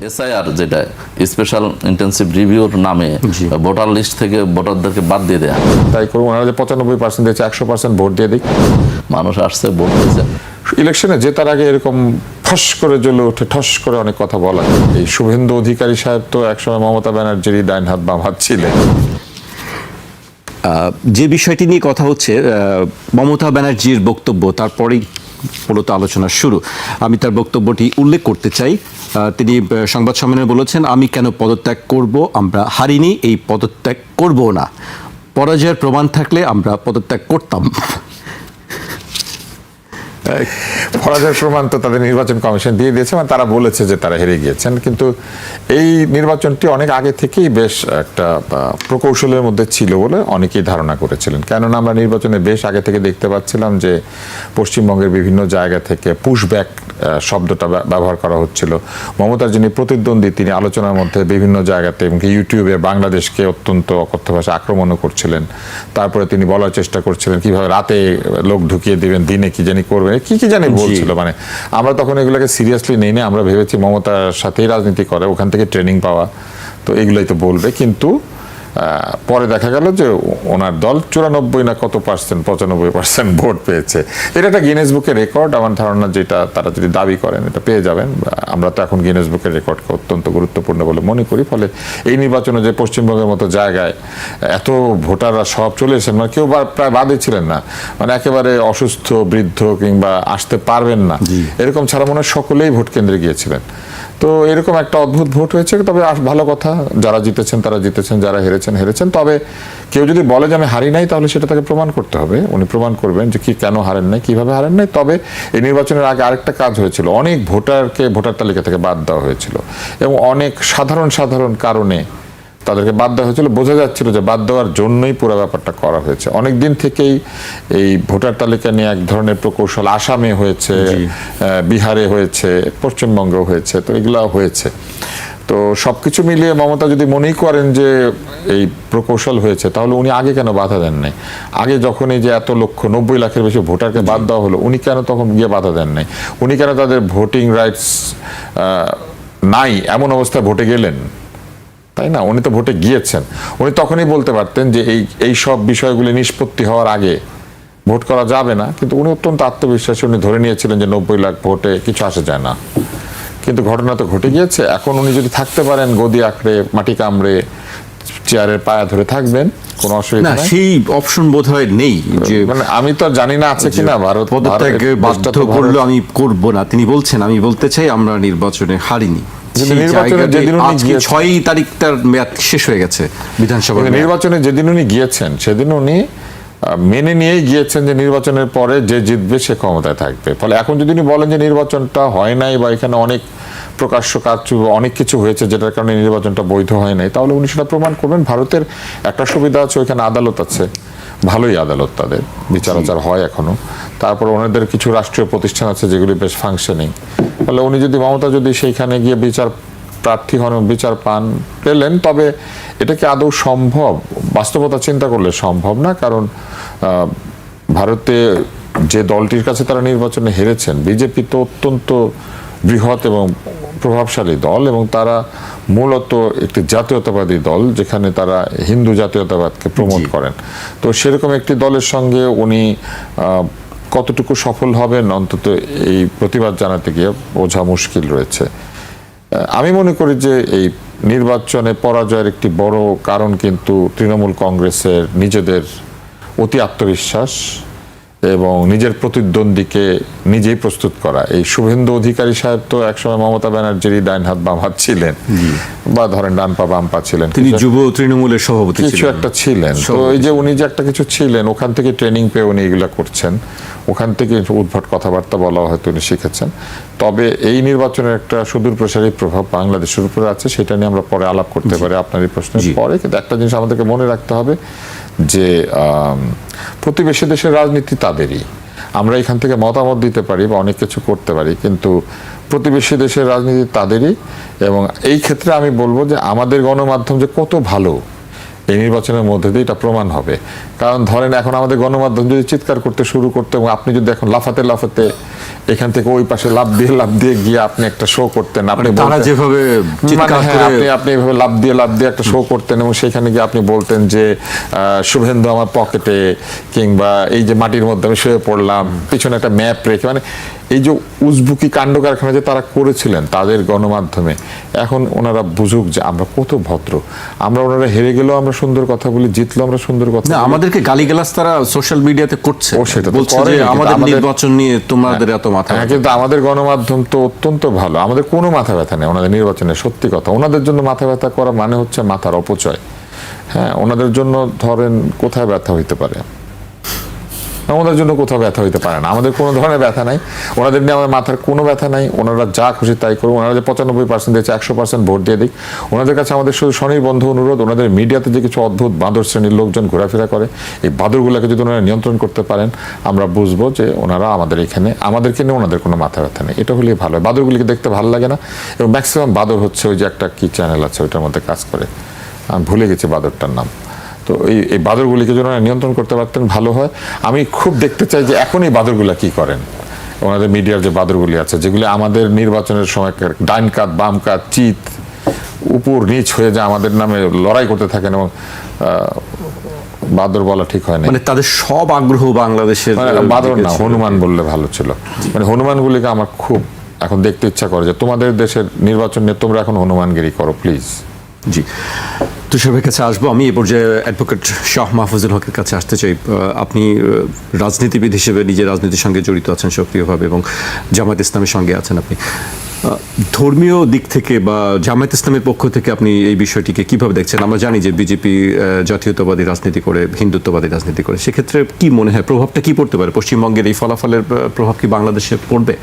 SIR যেটা special intensive রিভিউর নামে voter list থেকে ভোটারদেরকে বাদ দিয়ে দেয়া, তাই করবো। ওনারা যে 95% দিয়েছে, 100% ভোট দিয়ে দিক। মানুষ আসছে ভোট দিয়েছে। ইলেকশনে জেতার আগে এরকম ফস করে জ্বলে ওঠে, ঠস করে অনেক কথা বলা। এই শুভেন্দু অধিকারী সাহেব তো একসময় মমতা ব্যানার্জির ডাইন হাত বাম হাত ছিলেন। যে বিষয়টি নিয়ে কথা হচ্ছে, মমতা ব্যানার্জির বক্তব্য, তারপরেই মূলত আলোচনা শুরু। আমি তার বক্তব্যটি উল্লেখ করতে চাই। তিনি সংবাদ সম্মেলনে বলেছেন, আমি কেন পদত্যাগ করব, আমরা হারিনি, এই পদত্যাগ করব না। পরাজয়ের প্রমাণ থাকলে আমরা পদত্যাগ করতাম। পরাজয়ের প্রমাণ তো তাদের নির্বাচন কমিশন দিয়ে দিয়েছে, মানে তারা বলেছে যে তারা হেরে গিয়েছেন। কিন্তু এই নির্বাচনটি অনেক আগে থেকেই বেশ একটা প্রকৌশলের মধ্যে ছিল বলে অনেকেই ধারণা করেছিলেন। কেননা আমরা নির্বাচনে বেশ আগে থেকে দেখতে পাচ্ছিলাম যে পশ্চিমবঙ্গের বিভিন্ন জায়গা থেকে পুশব্যাক শব্দটা ব্যবহার করা হচ্ছিল। মমতার যিনি প্রতিদ্বন্দ্বী, তিনি আলোচনার মধ্যে বিভিন্ন জায়গাতে এবং ইউটিউবে বাংলাদেশকে অত্যন্ত অকথ্য ভাষা আক্রমণও করছিলেন। তারপরে তিনি বলার চেষ্টা করছিলেন কিভাবে রাতে লোক ঢুকিয়ে দিবেন, দিনে কি জানি করবেন, কি জানি বলছিল। মানে আমরা তখন এগুলোকে সিরিয়াসলি নেই না, আমরা ভেবেছি মমতার সাথেই রাজনীতি করে, ওখান থেকে ট্রেনিং পাওয়া, তো এগুলোই তো বলবে। কিন্তু পরে দেখা গেল যে ওনার দল 94 না কত পার্সেন্ট, 95% ভোট পেয়েছে। এটা একটা গিনেস বুকের রেকর্ড। আমার ধারণা যেটা তারা যদি দাবি করেন এটা পেয়ে যাবেন। আমরা তো এখন গিনেস বুকের রেকর্ডকে অত্যন্ত গুরুত্বপূর্ণ বলে মনে করি। ফলে এই নির্বাচনে যে পশ্চিমবঙ্গের মতো জায়গায় এত ভোটাররা সব চলে এসেছেন, মানে কেউ প্রায় বাদে ছিলেন না, মানে একেবারে অসুস্থ, বৃদ্ধ কিংবা আসতে পারবেন না এরকম ছাড়া মনে হয় সকলেই ভোট কেন্দ্রে গিয়েছিলেন। তো এরকম একটা অদ্ভুত ভোট হয়েছে। তবে ভালো কথা, যারা জিতেছেন তারা জিতেছেন, যারা হেরেছেন। তবে কেউ যদি বলে যে আমি হারি নাই, তাহলে সেটা তাকে প্রমাণ করতে হবে। উনি প্রমাণ করবেন যে কি কেন হারেন নাই, কিভাবে হারেন নাই। তবে এই নির্বাচনের আগে আরেকটা কাজ হয়েছিল, অনেক ভোটারকে ভোটার তালিকা থেকে বাদ দেওয়া হয়েছিল এবং অনেক সাধারণ কারণে তাদেরকে বাদ দেওয়া হয়েছিল। বোঝা যাচ্ছিল যে বাদ দেওয়ার জন্যই পুরো ব্যাপারটা করা হয়েছে। অনেক দিন থেকেই এই ভোটার তালিকা নিয়ে এক ধরনের প্রকৌশল আসামে হয়েছে, বিহারে হয়েছে, পশ্চিমবঙ্গেও হয়েছে, তো এগুলো হয়েছে। তো সবকিছু মিলিয়ে মমতা যদি মনেই করেন যে এই প্রকৌশল হয়েছে, তাহলে উনি আগে কেন বাধা দেন নাই? আগে যখন এই যে এত লক্ষ 90 লাখের বেশি ভোটারকে বাদ দেওয়া হলো, উনি কেন তখন গিয়ে বাধা দেন নাই? উনি কেন তাদের ভোটিং রাইটস নাই এমন অবস্থায় ভোটে গেলেন? তাই না? উনি তো ভোটে গিয়েছেন। উনি তখনই বলতে পারতেন যে এই সব বিষয়গুলি নিষ্পত্তি হওয়ার আগে ভোট করা যাবে না। কিন্তু উনি অত্যন্ত আত্মবিশ্বাসী, উনি ধরে নিয়েছিলেন যে 90 লাখ ভোটে কিছু আসে যায় না। কিন্তু ঘটনা তো ঘটে গিয়েছে। এখন উনি যদি থাকতে পারেন গদি আঁকড়ে, মাটি কামড়ে, চেয়ারের পায়া ধরে থাকবেন, কোনো অসুবিধা নেই। সেই অপশন বোধহয় নেই। যে মানে আমি তো জানি না আছে কিনা। ভারত পদত্যাগে বাধ্য করলো আমি করব না, তিনি বলছেন। আমি বলতে চাই আমরা নির্বাচনে হারিনি। 6 তারিখ তার মেয়াদ শেষ হয়ে গেছে বিধানসভা নির্বাচনে। যেদিন উনি গিয়েছেন সেদিন উনি মেনে নিয়েই গিয়েছেন যে নির্বাচনের পরে যে জিতবে সে ক্ষমতায় থাকবে। ফলে এখন যদি উনি বলেন যে নির্বাচনটা হয় নাই বা এখানে অনেক প্রকাশ্য কাজ, অনেক কিছু হয়েছে যেটার কারণে নির্বাচনটা বৈধ হয় নাই, তাহলে উনি সেটা প্রমাণ করবেন। ভারতের একটা সুবিধা আছে, ওইখানে আদালত আছে, ভালোই আদালত, তাদের বিচার আচার হয় এখনো। তারপর ওনাদের কিছু রাষ্ট্রীয় প্রতিষ্ঠান আছে যেগুলি বেশ ফাংশনিং। ফলে উনি যদি মমতা যদি সেইখানে গিয়ে বিচার প্রার্থী হন, বিচার পেলেন, তবে এটা কি আদৌ সম্ভব? বাস্তবতা চিন্তা করলে সম্ভব না। কারণ ভারতে যে দলটির কাছে তারা নির্বাচনে হেরেছেন, বিজেপি তো অত্যন্ত বৃহৎ এবং প্রভাবশালী দল এবং তারা মূলত একটি জাতীয়তাবাদী দল, যেখানে তারা হিন্দু জাতীয়তাবাদকে প্রমোট করেন। তো সেরকম একটি দলের সঙ্গে উনি কতটুকু সফল হবেন অন্তত এই প্রতিবাদ জানাতে গিয়ে বোঝা মুশকিল রয়েছে। আমি মনে করি যে এই নির্বাচনে পরাজয়ের একটি বড় কারণ কিন্তু তৃণমূল কংগ্রেসের নিজেদের অতি আত্মবিশ্বাস এবং নিজের প্রতিদ্বন্দ্বীকে নিজেই প্রস্তুত করা। এই শুভেন্দু অধিকারী সাহেব তো একসময় মমতা ব্যানার্জির ডাইন হাত বাম হাত ছিলেন, বা ধরেন ডান পা বাম পা ছিলেন, তিনি যুব তৃণমূলের সভাপতি কিছু একটা ছিলেন। তো এই যে উনি যে একটা কিছু ছিলেন, ওখান থেকে ট্রেনিং পেয়ে উনি এগুলা করছেন, ওখান থেকে উদ্ভট কথাবার্তা বলা হয়তো উনি শিখেছেন। তবে এই নির্বাচনের একটা সুদূর প্রসারী প্রভাব বাংলাদেশের উপরে আছে, সেটা নিয়ে আমরা পরে আলাপ করতে পারি আপনার এই প্রশ্নের পরে। কিন্তু একটা জিনিস আমাদেরকে মনে রাখতে হবে যে প্রতিবেশী দেশের রাজনীতি তাদেরই। আমরা এখান থেকে মতামত দিতে পারি বা অনেক কিছু করতে পারি, কিন্তু প্রতিবেশী দেশের রাজনীতি তাদেরই। এবং এই ক্ষেত্রে আমি বলবো যে আমাদের গণমাধ্যম যে কত ভালো, এই নির্বাচনের মধ্যে দিয়ে এটা প্রমাণ হবে। কারণ ধরেন এখন আমাদের গণমাধ্যম যদি চিৎকার করতে শুরু করতে এবং আপনি যদি এখন লাফাতে লাফাতে এখান থেকে ওই পাশে লাফ দিয়ে গিয়ে আপনি একটা শো করতেন, আপনি তারা যেভাবে চিৎকার করে আপনি এভাবে লাফ দিয়ে একটা শো করতেন এবং সেখানে গিয়ে আপনি বলতেন যে শুভেন্দু আমার পকেটে, কিংবা এই যে মাটির মধ্যে আমি শুয়ে পড়লাম, পিছনে একটা ম্যাপ রেখে, মানে এই যে উজবুকি কাণ্ড কারখানা যে তারা করেছিলেন তাদের গণমাধ্যমে, এখন ওনারা বুঝুক যে আমরা কত ভদ্র। ওনারা হেরে গেলেও আমরা সুন্দর কথা বলি, জিতলেও আমরা সুন্দর কথা বলি। আমাদেরকে গালিগালাজ তারা সোশ্যাল মিডিয়াতে করছে, সেটা তো বলছে যে করেই, আমাদের কিন্তু নির্বাচন নিয়ে তোমাদের এত মাথা ব্যথা। কিন্তু আমাদের গণমাধ্যম তো অত্যন্ত ভালো, আমাদের কোনো মাথা ব্যথা নেই ওনাদের নির্বাচনে। সত্যি কথা, ওনাদের জন্য মাথা ব্যথা করা মানে হচ্ছে মাথার অপচয়। হ্যাঁ, ওনাদের জন্য ধরেন কোথায় ব্যথা হইতে পারে? আমাদের জন্য কোথাও ব্যথা হইতে পারে না। আমাদের কোনো ধরনের ব্যথা নাই, ওনাদের নিয়ে আমাদের মাথার কোনো ব্যথা নাই। ওনারা যা খুশি তাই করুন, ওনারা যে 95% দিয়েছে 100% ভোট দিয়ে দিক। ওনাদের কাছে আমাদের শুধু স্বনির্বন্ধ অনুরোধ, ওনাদের মিডিয়াতে যে কিছু অদ্ভুত বাঁদর শ্রেণীর লোকজন ঘোরাফেরা করে, এই বাঁদরগুলোকে যদি ওনারা নিয়ন্ত্রণ করতে পারেন, আমরা বুঝবো যে ওনারা আমাদের এখানে, আমাদেরকে নিয়ে ওনাদের কোনো মাথা ব্যথা নেই। এটা হলেই ভালো। বাঁদরগুলিকে দেখতে ভালো লাগে না, এবং ম্যাক্সিমাম বাঁদর হচ্ছে ওই যে একটা কি চ্যানেল আছে ওইটার মধ্যে কাজ করে, আমি ভুলে গেছি বাঁদরটার নাম। তো এই বাদরগুলিকে যদি ওনারা নিয়ন্ত্রণ করতে পারতেন ভালো হয়। আমি খুব দেখতে চাই যে এখন এই বাদরগুলা কি করেন, ওনাদের মিডিয়ার যে বাদরগুলি আছে, যেগুলি আমাদের নির্বাচনের সময় ডাইন কাত বাম কাত চিত উপর নিচ হয়ে যায়, আমাদের নামে লড়াই করতে থাকেন, এবং বাদর বলা ঠিক হয় না, মানে তাদের সব আগ্রহ বাংলাদেশের, বাদর না, হনুমান বললে ভালো ছিল। মানে হনুমানগুলিকে আমার খুব এখন দেখতে ইচ্ছা করে যে তোমাদের দেশের নির্বাচন নিয়ে তোমরা এখন হনুমানগিরি করো প্লিজ। জি, তুষার ভাইয়ের কাছে আসবো। আমি এ পর্যায়ে অ্যাডভোকেট শাহ মাহফুজুল হকের কাছে আসতে চাই। আপনি রাজনীতিবিদ হিসেবে নিজের রাজনীতির সঙ্গে জড়িত আছেন সক্রিয়ভাবে, এবং জামায়াত ইসলামের সঙ্গে আছেন আপনি। ধর্মীয় দিক থেকে বা জামায়াত ইসলামের পক্ষ থেকে আপনি এই বিষয়টিকে কিভাবে দেখছেন? আমরা জানি যে বিজেপি জাতীয়তাবাদী রাজনীতি করে, হিন্দুত্ববাদী রাজনীতি করে। সেক্ষেত্রে কি মনে হয় প্রভাবটা কি পড়তে পারে? পশ্চিমবঙ্গের এই ফলাফলের প্রভাব কি বাংলাদেশে পড়বে?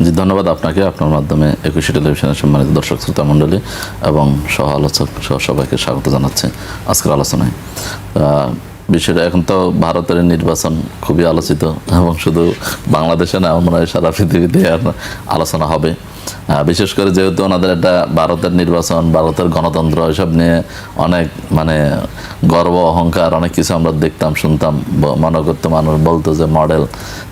জি, ধন্যবাদ আপনাকে, আপনার মাধ্যমে একুশে টেলিভিশনের সম্মানিত দর্শক শ্রোতা মণ্ডলী এবং সহ আলোচক সহ সবাইকে স্বাগত জানাচ্ছি আজকের আলোচনায়। বিষয়টা এখন তো ভারতের নির্বাচন খুবই আলোচিত, এবং শুধু বাংলাদেশে না, মনে হয় সারা পৃথিবীতে আলোচনা হবে। বিশেষ করে যেহেতু ওনাদের একটা ভারতের নির্বাচন, ভারতের গণতন্ত্র, এসব নিয়ে অনেক মানে গর্ব অহংকার অনেক কিছু আমরা দেখতাম, শুনতাম, মনে করতো, মানুষ বলতো যে মডেল।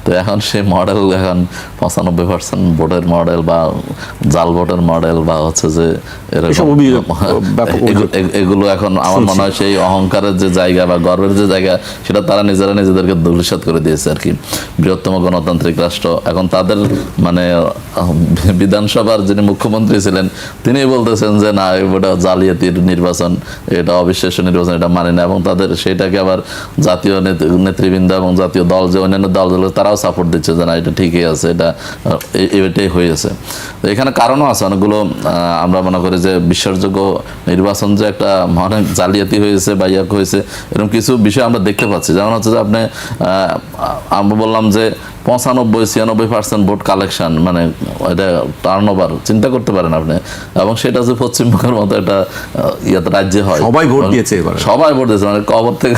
তো এখন সেই মডেল এখন 95% ভোটের মডেল বা জাল ভোটের মডেল বা হচ্ছে যে এরকম এগুলো এখন আমার মনে হয় সেই অহংকারের যে জায়গা বা গর্বের যে জায়গা, সেটা তারা নিজেরা নিজেদেরকে ধূলিসাৎ করে দিয়েছে আর কি। বৃহত্তম গণতান্ত্রিক রাষ্ট্র, এখন তাদের মানে বিধানসভার যিনি মুখ্যমন্ত্রী ছিলেন তিনি বলতেছেন যে না, এটা জালিয়াতির নির্বাচন, এটা অবিশ্বাস্য নির্বাচন, এটা মানে না, এবং তাদের সেটাকে আবার জাতীয় নেতৃবৃন্দ এবং জাতীয় দল যে অন্যান্য দলগুলো তারাও সাপোর্ট দিচ্ছে যে না, এটা ঠিকই আছে, এটাই হয়েছে। তো এখানে কারণও আছে অনেকগুলো। আমরা মনে করি যে বিশ্বাসযোগ্য নির্বাচন যে একটা অনেক জালিয়াতি হয়েছে বা ইয়াক হয়েছে, এরকম কিছু বিষয় আমরা দেখতে পাচ্ছি। যেমন হচ্ছে যে আপনি আমরা বললাম যে 95-96% ভোট কালেকশন, মানে এটা টার্ন ওভার চিন্তা করতে পারেন আপনি, এবং সেটা যে পশ্চিমবঙ্গের মতো একটা ইয়াতে রাজ্যে হয়, সবাই ভোট দিয়েছে, সবাই ভোট দিয়েছে, মানে কবর থেকে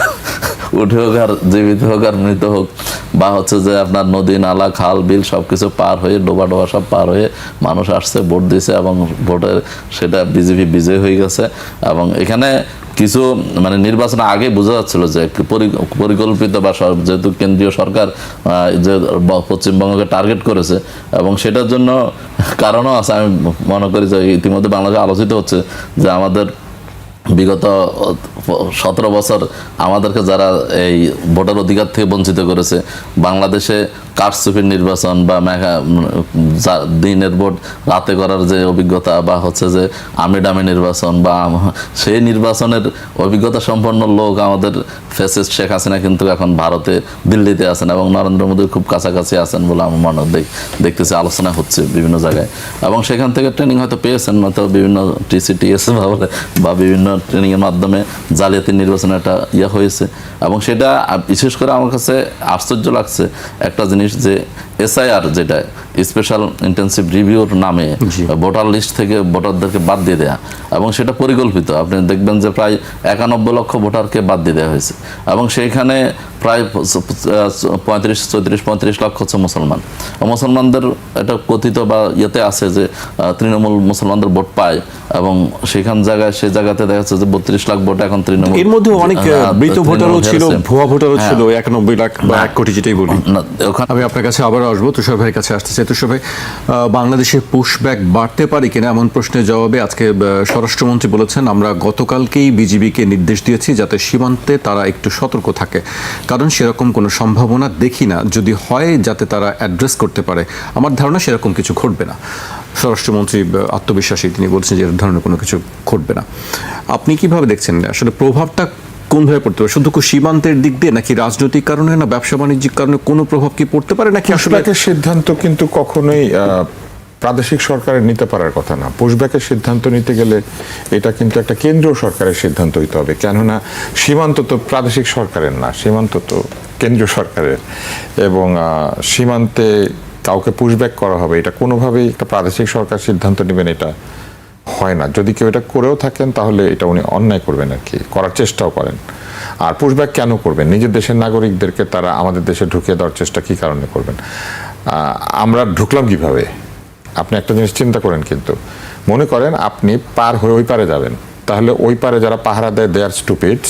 উঠে হোক আর জীবিত হোক আর মৃত হোক, বা হচ্ছে যে আপনার নদী নালা খাল বিল সবকিছু পার হয়ে ডোবা সব পার হয়ে মানুষ আসছে, ভোট দিয়েছে, এবং ভোটের সেটা বিজেপি বিজয় হয়ে গেছে। এবং এখানে কিছু মানে নির্বাচনের আগে বোঝা যাচ্ছিল যে পরিকল্পিত বা যেহেতু কেন্দ্রীয় সরকার যে পশ্চিমবঙ্গকে টার্গেট করেছে, এবং সেটার জন্য কারণও আছে। আমি মনে করি যে ইতিমধ্যে বাংলাদেশে আলোচিত হচ্ছে যে আমাদের বিগত 17 বছর আমাদেরকে যারা এই ভোটার অধিকার থেকে বঞ্চিত করেছে, বাংলাদেশে কারচুপির নির্বাচন বা দিনের ভোট রাতে করার যে অভিজ্ঞতা, বা হচ্ছে যে আমিডামি নির্বাচন, বা সেই নির্বাচনের অভিজ্ঞতা সম্পন্ন লোক আমাদের ফ্যাসিস্ট শেখ হাসিনা কিন্তু এখন ভারতে দিল্লিতে আছেন, এবং নরেন্দ্র মোদীর খুব কাছাকাছি আছেন বলে আমার মনে দেখতেছে, আলোচনা হচ্ছে বিভিন্ন জায়গায়। এবং সেখান থেকে ট্রেনিং হয়তো পেয়েছেন, হয়তো বিভিন্ন TCTS বা বিভিন্ন ট্রেনিংয়ের মাধ্যমে জালিয়াতি নির্বাচনে একটা ইয়ে হয়েছে। এবং সেটা বিশেষ করে আমার কাছে আশ্চর্য লাগছে একটা জিনিস, যে SIR যেটা স্পেশাল ইন্টেন্সিভ রিভিউর নামে ভোটার লিস্ট থেকে ভোটারদেরকে বাদ দিয়ে দেয়া, এবং সেটা পরিকল্পিত। আপনি দেখবেন যে প্রায় 91 লক্ষ ভোটারকে বাদ দিয়ে দেওয়া হয়েছে, এবং সেইখানে প্রায় 35 লক্ষ হচ্ছে মুসলমান। মুসলমানদের এটা কথিত বা ইয়েতে আছে যে তৃণমূল মুসলমানদের ভোট পায়, এবং সেই জায়গাতে দেখা যাচ্ছে যে 32 লাখ ভোট এখন তৃণমূল। এর মধ্যে অনেক মৃত ভোটারও ছিল, ভুয়া ভোটারও ছিল, 91 লাখ বা 1 কোটি যেটাই বলি। আমি আপনার কাছে আবার আসবো, তুষার ভাইয়ের কাছে আসতে চাই। তুষার ভাই, বাংলাদেশে পুশব্যাক বাড়তে পারে কিনা এমন প্রশ্নের জবাবে আজকে স্বরাষ্ট্রমন্ত্রী বলেছেন, আমরা গতকালকেই বিজিবিকে নির্দেশ দিয়েছি যাতে সীমান্তে তারা একটু সতর্ক থাকে, কারণ সেরকম কোনো সম্ভাবনা দেখি না, যদি হয় যাতে তারা অ্যাড্রেস করতে পারে। আমার ধারণা সেরকম কিছু ঘটবে না। স্বরাষ্ট্রমন্ত্রী আত্মবিশ্বাসী, তিনি বলছেন যে এর ধরনের কোনো কিছু ঘটবে না। আপনি কিভাবে দেখছেন আসলে প্রভাবটা কোনভাবে পড়তে পারে? শুধু সীমান্তের দিক দিয়ে, নাকি রাজনৈতিক কারণে, না ব্যবসা বাণিজ্যিক কারণে কোনো প্রভাব কি পড়তে পারে, নাকি আসলে সিদ্ধান্ত কিন্তু কখনোই প্রাদেশিক সরকারের নিতে পারার কথা না। পুশব্যাকের সিদ্ধান্ত নিতে গেলে এটা কিন্তু একটা কেন্দ্রীয় সরকারের সিদ্ধান্ত হইতে হবে, কেননা সীমান্ত তো প্রাদেশিক সরকারের না, সীমান্ত তো কেন্দ্রীয় সরকারের। এবং সীমান্তে কাউকে পুশব্যাক করা হবে, এটা কোনোভাবেই একটা প্রাদেশিক সরকার সিদ্ধান্ত নেবেন, এটা হয় না। যদি কেউ এটা করেও থাকেন তাহলে এটা উনি অন্যায় করবেন আর কি, করার চেষ্টাও করেন। আর পুশব্যাক কেন করবেন? নিজের দেশের নাগরিকদেরকে তারা আমাদের দেশে ঢুকিয়ে দেওয়ার চেষ্টা কি কারণে করবেন? আমরা ঢুকলাম কিভাবে? আপনি একটা জিনিস চিন্তা করেন, কিন্তু মনে করেন আপনি পার হয়ে ওই পারে যাবেন, তাহলে ওই পারে যারা পাহারা দেয়, দে আর স্টুপিডস,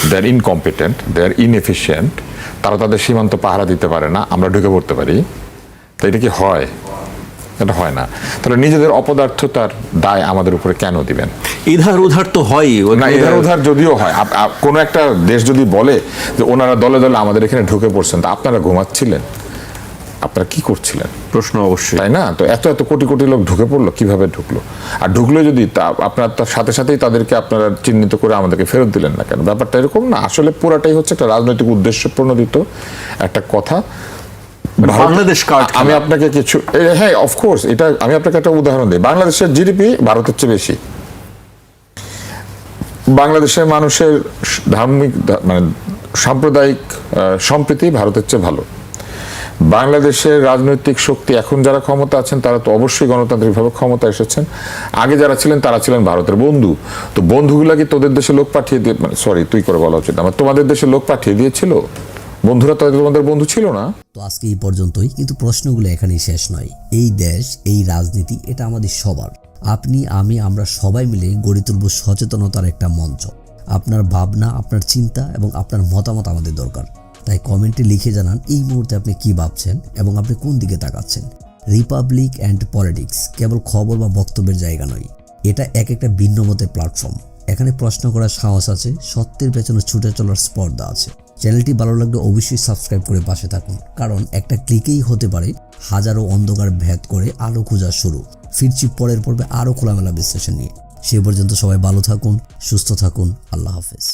দে আর ইনকম্পিটেন্ট, দে আর ইনএফিশিয়েন্ট, তারা তাদের সীমান্ত পাহারা দিতে পারে না, আমরা ঢুকে পড়তে পারি। তো এটা কি হয়? এটা হয় না। তাহলে নিজেদের অপদার্থতার দায় আমাদের উপরে কেন দিবেন? ইধার উধার তো হয় না, ইধার উধার যদিও হয়, কোনো একটা দেশ যদি বলে যে ওনারা দলে দলে আমাদের এখানে ঢুকে পড়ছেন, তা আপনারা ঘুমাচ্ছিলেন? আপনারা কি করছিলেন? প্রশ্ন অবশ্যই, তাই না? তো এত এত কোটি কোটি লোক ঢুকে পড়লো, কিভাবে ঢুকলো? আর ঢুকলো যদি, আপনার তার সাথে সাথেই তাদেরকে আপনারা চিহ্নিত করে আমাদেরকে ফেরত দিলেন না কেন? ব্যাপারটা এরকম না, আসলে পুরাটাই হচ্ছে একটা রাজনৈতিক উদ্দেশ্য প্রণোদিত একটা কথা। বাংলাদেশ কার্ড। আমি আপনাকে কিছু, হ্যাঁ অফকোর্স, এটা আমি আপনাকে একটা উদাহরণ দিই। বাংলাদেশের জিডিপি ভারতের চেয়ে বেশি। বাংলাদেশের মানুষের ধার্মিক মানে সাম্প্রদায়িক সম্প্রীতি ভারতের চেয়ে ভালো। বাংলাদেশের রাজনৈতিক শক্তি, এখন যারা ক্ষমতা আছেন তারা তো অবশ্যই গণতান্ত্রিকভাবে ক্ষমতা এসেছেন। আগে যারা ছিলেন তারা ছিলেন ভারতের বন্ধু। তো বন্ধুগুলা কি তোদের দেশে লোক পাঠিয়ে দিয়ে, সরি তুই করে বলা উচিত আমার, তোমাদের দেশে লোক পাঠিয়ে দিয়েছিল? বন্ধুরা তো তোমাদের বন্ধু ছিল না? তো আজকে এই পর্যন্তই, কিন্তু প্রশ্নগুলো এখানেই শেষ নয়। এই দেশ, এই রাজনীতি, এটা আমাদের সবার। আপনি, আমি, আমরা সবাই মিলে গড়ে তুলব সচেতনতার একটা মঞ্চ। আপনার ভাবনা, আপনার চিন্তা এবং আপনার মতামত আমাদের দরকার। তাই কমেন্টে লিখে জানান এই মুহূর্তে আপনি কি ভাবছেন এবং আপনি কোন দিকে তাকাচ্ছেন। রিপাবলিক অ্যান্ড পলিটিক্স কেবল খবর বা বক্তব্যের জায়গা নয়, এটা একটা ভিন্ন মতের প্ল্যাটফর্ম। এখানে প্রশ্ন করার সাহস আছে, সত্যের পেছনে ছুটে চলার স্পর্ধা আছে। চ্যানেলটি ভালো লাগলে অবশ্যই সাবস্ক্রাইব করে পাশে থাকুন, কারণ একটা ক্লিকেই হতে পারে হাজারো অন্ধকার ভেদ করে আলো খোঁজা শুরু। ফিরছি পরের পর্বে আরও খোলামেলা বিশ্লেষণ নিয়ে। সে পর্যন্ত সবাই ভালো থাকুন, সুস্থ থাকুন। আল্লাহ হাফেজ।